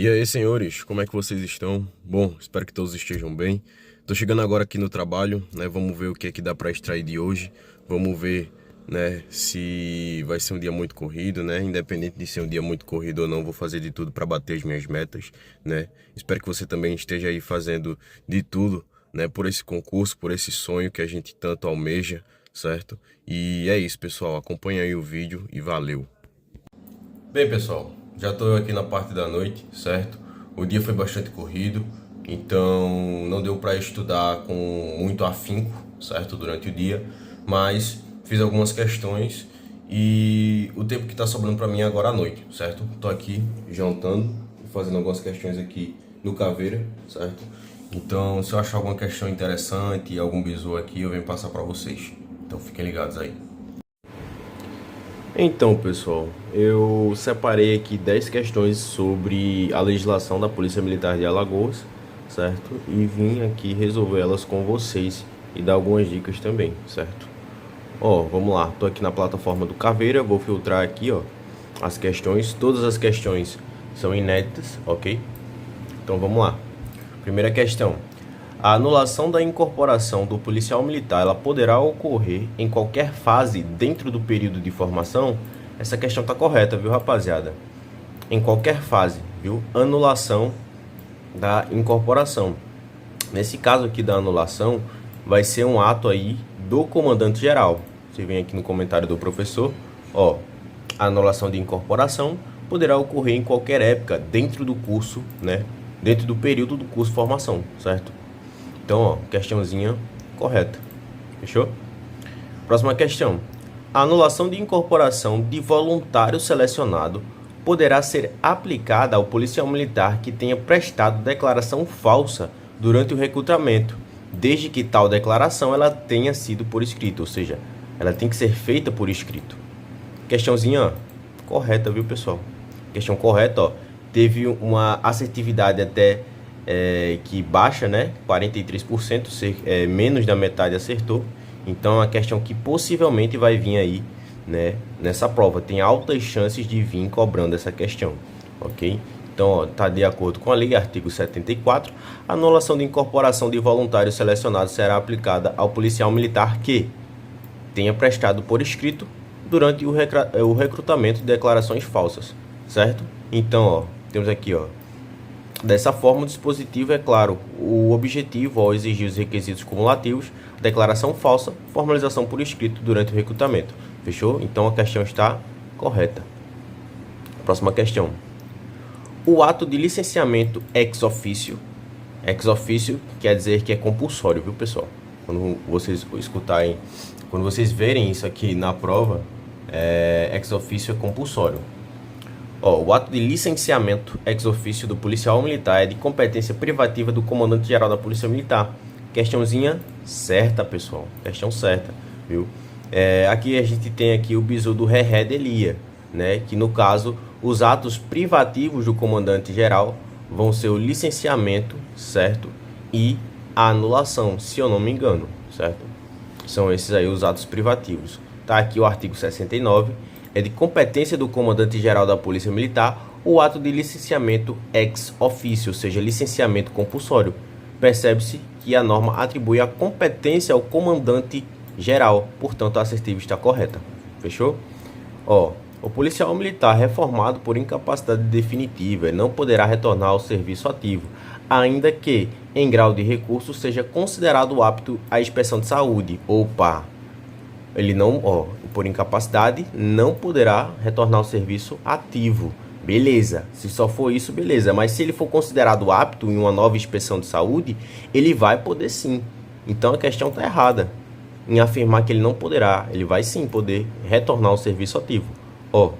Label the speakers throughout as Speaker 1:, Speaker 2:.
Speaker 1: E aí, senhores, como é que vocês estão? Bom, espero que todos estejam bem. Tô chegando agora aqui no trabalho, né? Vamos ver o que é que dá para extrair de hoje. Vamos ver, né, se vai ser um dia muito corrido, né? Independente de ser um dia muito corrido ou não, vou fazer de tudo para bater as minhas metas, né? Espero que você também esteja aí fazendo de tudo, né, por esse concurso, por esse sonho que a gente tanto almeja, certo? E é isso, pessoal. Acompanha aí o vídeo e valeu. Bem, pessoal, já estou aqui na parte da noite, certo? O dia foi bastante corrido, então não deu para estudar com muito afinco, certo? Durante o dia, mas fiz algumas questões e o tempo que está sobrando para mim é agora à noite, certo? Estou aqui jantando e fazendo algumas questões aqui no Caveira, certo? Então, se eu achar alguma questão interessante, algum bizu aqui, eu venho passar para vocês. Então, fiquem ligados aí. Então, pessoal, eu separei aqui 10 questões sobre a legislação da Polícia Militar de Alagoas, certo? E vim aqui resolver elas com vocês e dar algumas dicas também, certo? Ó, vamos lá, tô aqui na plataforma do Caveira, vou filtrar aqui, ó, as questões. Todas as questões são inéditas, ok? Então vamos lá. Primeira questão. A anulação da incorporação do policial militar, ela poderá ocorrer em qualquer fase dentro do período de formação? Essa questão está correta, viu, rapaziada? Em qualquer fase, viu? Anulação da incorporação. Nesse caso aqui da anulação, vai ser um ato aí do comandante geral. Você vem aqui no comentário do professor, ó, a anulação de incorporação poderá ocorrer em qualquer época dentro do curso, né? Dentro do período do curso de formação, certo? Então, ó, questãozinha correta. Fechou? Próxima questão. A anulação de incorporação de voluntário selecionado poderá ser aplicada ao policial militar que tenha prestado declaração falsa durante o recrutamento, desde que tal declaração ela tenha sido por escrito, ou seja, ela tem que ser feita por escrito. Questãozinha, ó, correta, viu, pessoal? Questão correta, ó. Teve uma assertividade até que baixa, né? 43%, menos da metade acertou. Então é uma questão que possivelmente vai vir aí, né, nessa prova. Tem altas chances de vir cobrando essa questão, ok? Então, está de acordo com a lei, artigo 74, a anulação de incorporação de voluntário selecionado será aplicada ao policial militar que tenha prestado por escrito durante o recrutamento de declarações falsas, certo? Então, ó, temos aqui, ó, dessa forma, o dispositivo é claro, o objetivo ao exigir os requisitos cumulativos, declaração falsa, formalização por escrito durante o recrutamento. Fechou? Então a questão está correta. Próxima questão. O ato de licenciamento ex officio quer dizer que é compulsório, viu, pessoal? Quando vocês escutarem, quando vocês verem isso aqui na prova, ex officio é compulsório. Ó, o ato de licenciamento ex officio do policial militar é de competência privativa do comandante-geral da Polícia Militar. Questãozinha certa, pessoal. Questão certa, viu? Aqui a gente tem aqui o bizu do ré delia, né? Que no caso, os atos privativos do comandante-geral vão ser o licenciamento, certo? E a anulação, se eu não me engano, certo? São esses aí os atos privativos. Tá aqui o artigo 69. É de competência do comandante-geral da Polícia Militar o ato de licenciamento ex officio, ou seja, licenciamento compulsório. Percebe-se que a norma atribui a competência ao comandante-geral, portanto a assertiva está correta. Fechou? Ó, o policial militar reformado por incapacidade definitiva não poderá retornar ao serviço ativo, ainda que, em grau de recurso, seja considerado apto à inspeção de saúde. Opa! Ele não, ó, por incapacidade, não poderá retornar ao serviço ativo. Beleza, se só for isso, beleza. Mas se ele for considerado apto em uma nova inspeção de saúde, ele vai poder sim. Então a questão está errada em afirmar que ele não poderá. Ele vai sim poder retornar ao serviço ativo. Ó,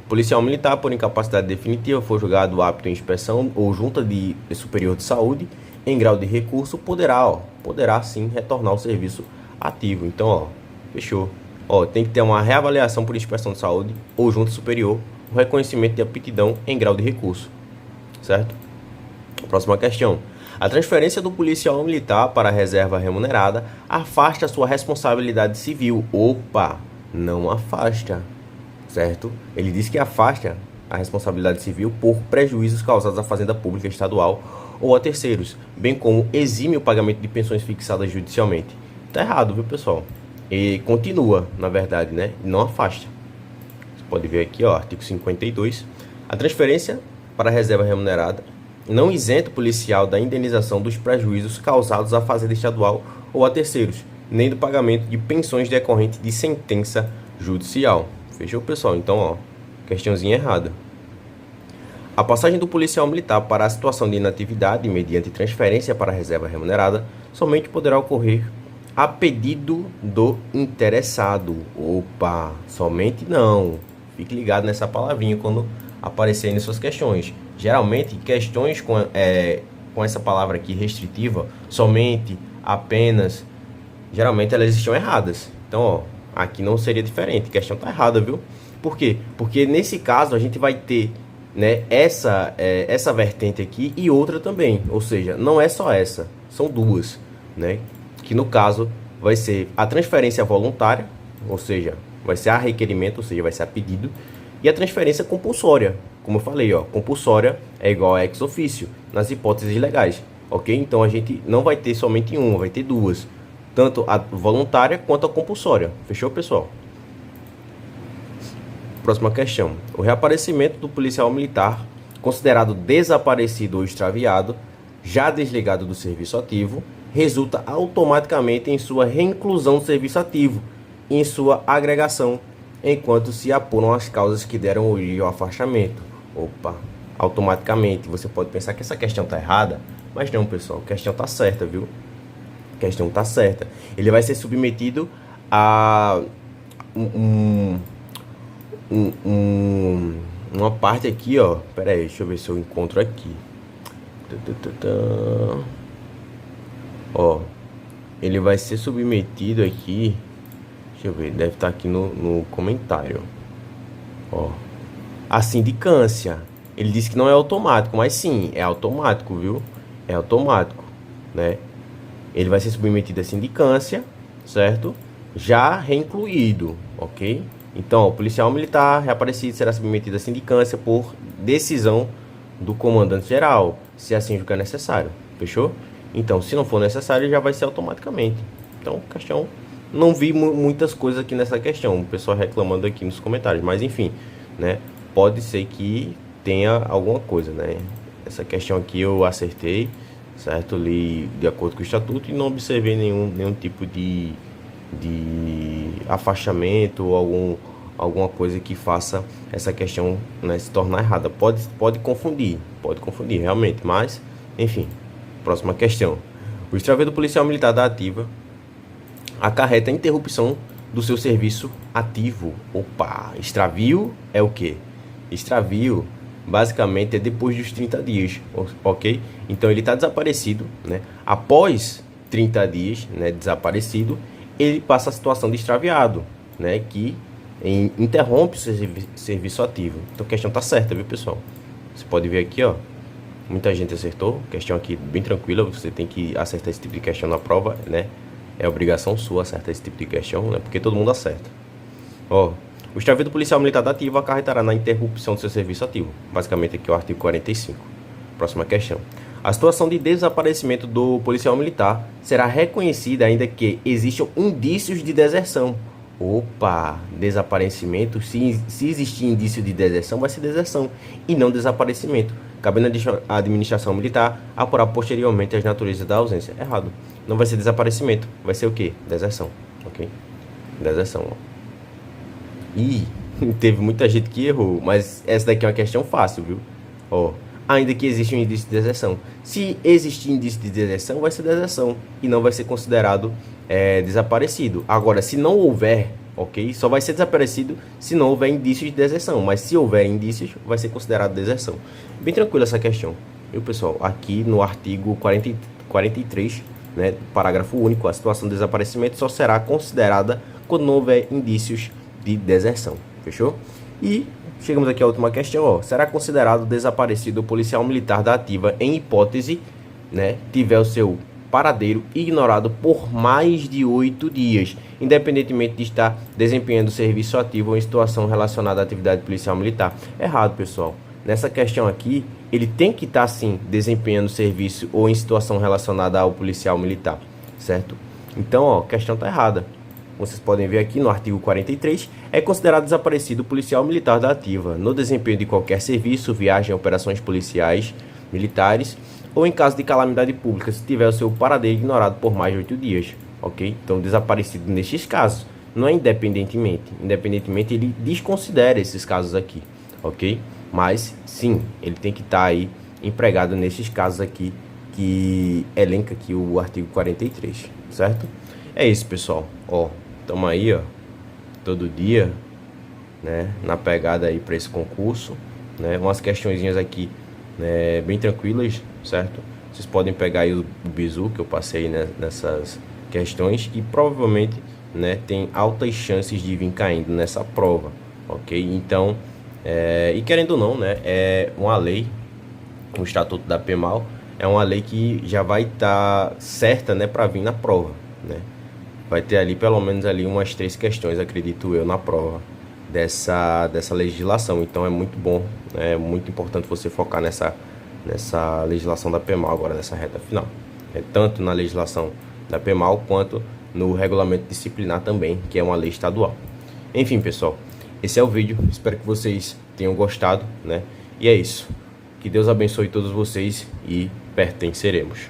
Speaker 1: policial militar por incapacidade definitiva for julgado apto em inspeção ou junta de superior de saúde em grau de recurso, poderá sim retornar ao serviço ativo. Então, ó, fechou. Ó, tem que ter uma reavaliação por inspeção de saúde ou junta superior, o reconhecimento de aptidão em grau de recurso, certo? Próxima questão. A transferência do policial militar para a reserva remunerada afasta sua responsabilidade civil. Opa, não afasta, certo? Ele diz que afasta, a responsabilidade civil por prejuízos causados à fazenda pública estadual ou a terceiros, bem como exime o pagamento de pensões fixadas judicialmente. Tá errado, viu, pessoal? E continua, na verdade, né? E não afasta. Você pode ver aqui, ó, artigo 52. A transferência para a reserva remunerada não isenta o policial da indenização dos prejuízos causados à fazenda estadual ou a terceiros, nem do pagamento de pensões decorrentes de sentença judicial. Fechou, pessoal? Então, ó, questãozinha errada. A passagem do policial militar para a situação de inatividade mediante transferência para a reserva remunerada somente poderá ocorrer a pedido do interessado. Opa, somente não. Fique ligado nessa palavrinha quando aparecerem suas questões. Geralmente, questões com essa palavra aqui restritiva, somente, apenas, geralmente elas estão erradas. Então, ó, aqui não seria diferente. A questão está errada, viu? Por quê? Porque nesse caso a gente vai ter, né, essa vertente aqui e outra também. Ou seja, não é só essa, são duas, né? Que no caso vai ser a transferência voluntária, ou seja, vai ser a requerimento, ou seja, vai ser a pedido, e a transferência compulsória. Como eu falei, ó, compulsória é igual a ex officio, nas hipóteses legais, ok? Então a gente não vai ter somente uma, vai ter duas, tanto a voluntária quanto a compulsória. Fechou, pessoal? Próxima questão. O reaparecimento do policial militar considerado desaparecido ou extraviado, já desligado do serviço ativo, resulta automaticamente em sua reinclusão no serviço ativo e em sua agregação, enquanto se apuram as causas que deram origem ao afastamento. Opa, automaticamente. Você pode pensar que essa questão está errada, mas não, pessoal, a questão está certa, viu? A questão está certa. Ele vai ser submetido a uma parte aqui, ó. Pera aí, deixa eu ver se eu encontro aqui. Ó, ele vai ser submetido aqui. Deixa eu ver, deve estar aqui no comentário. Ó, a sindicância. Ele disse que não é automático, mas sim, é automático, viu? É automático, né? Ele vai ser submetido à sindicância, certo? Já reincluído, ok? Então, o policial militar reaparecido será submetido à sindicância por decisão do comandante-geral, se assim julgar necessário. Fechou? Então, se não for necessário, já vai ser automaticamente. Então, questão... Não vi muitas coisas aqui nessa questão, o pessoal reclamando aqui nos comentários, mas enfim, né? Pode ser que tenha alguma coisa, né? Essa questão aqui eu acertei, certo? Li de acordo com o estatuto e não observei nenhum tipo de afastamento ou alguma coisa que faça essa questão, né, se tornar errada. Pode confundir realmente, mas enfim. Próxima questão. O extravio do policial militar da ativa acarreta a interrupção do seu serviço ativo. Opa, extravio é o quê? Extravio basicamente é depois dos 30 dias, ok? Então ele está desaparecido, né? Após 30 dias, né, desaparecido, ele passa a situação de extraviado, né, que interrompe o seu serviço ativo. Então a questão está certa, viu, pessoal? Você pode ver aqui, ó, muita gente acertou. Questão aqui bem tranquila, você tem que acertar esse tipo de questão na prova, né? É obrigação sua acertar esse tipo de questão, né? Porque todo mundo acerta. Ó, o extravio do policial militar da ativa acarretará na interrupção do seu serviço ativo. Basicamente aqui é o artigo 45. Próxima questão. A situação de desaparecimento do policial militar será reconhecida ainda que existam indícios de deserção. Opa, desaparecimento, se existir indício de deserção, vai ser deserção e não desaparecimento. Cabendo à administração militar apurar posteriormente as naturezas da ausência. Errado. Não vai ser desaparecimento, vai ser o quê? Deserção, ok? Deserção, ó. Ih, teve muita gente que errou, mas essa daqui é uma questão fácil, viu? Ó, ainda que exista um indício de deserção. Se existir indício de deserção, vai ser deserção e não vai ser considerado desaparecido. Agora, se não houver, ok? Só vai ser desaparecido se não houver indícios de deserção, mas se houver indícios, vai ser considerado deserção. Bem tranquila essa questão, viu, pessoal? Aqui no artigo 43, né, parágrafo único, a situação de desaparecimento só será considerada quando não houver indícios de deserção. Fechou? E chegamos aqui à última questão, ó. Será considerado desaparecido o policial militar da ativa em hipótese, né, tiver o seu paradeiro ignorado por mais de 8 dias, independentemente de estar desempenhando serviço ativo ou em situação relacionada à atividade policial militar. Errado, pessoal. Nessa questão aqui, ele tem que estar sim desempenhando serviço ou em situação relacionada ao policial militar, certo? Então, ó, a questão está errada. Vocês podem ver aqui no artigo 43, é considerado desaparecido o policial militar da ativa, no desempenho de qualquer serviço, viagem, operações policiais, militares, ou em caso de calamidade pública, se tiver o seu paradeiro ignorado por mais de 8 dias, ok? Então, desaparecido nestes casos, não é independentemente. Independentemente, ele desconsidera esses casos aqui, ok? Mas, sim, ele tem que estar aí empregado nesses casos aqui, que elenca aqui o artigo 43, certo? É isso, pessoal. Ó, tamo aí, ó, todo dia, né, na pegada aí para esse concurso, né, umas questõezinhas aqui, né, bem tranquilas, certo? Vocês podem pegar aí o bizu que eu passei, né, nessas questões e provavelmente, né, tem altas chances de vir caindo nessa prova, ok? Então, e querendo ou não, né, é uma lei, o Estatuto da PEMAL é uma lei que já vai estar certa, né, para vir na prova, né? Vai ter ali pelo menos ali umas 3 questões, acredito eu, na prova dessa legislação. Então é muito bom, é muito importante você focar nessa legislação da PEMAL agora, nessa reta final. Tanto na legislação da PEMAL quanto no regulamento disciplinar também, que é uma lei estadual. Enfim, pessoal, esse é o vídeo. Espero que vocês tenham gostado, né? E é isso. Que Deus abençoe todos vocês e pertenceremos.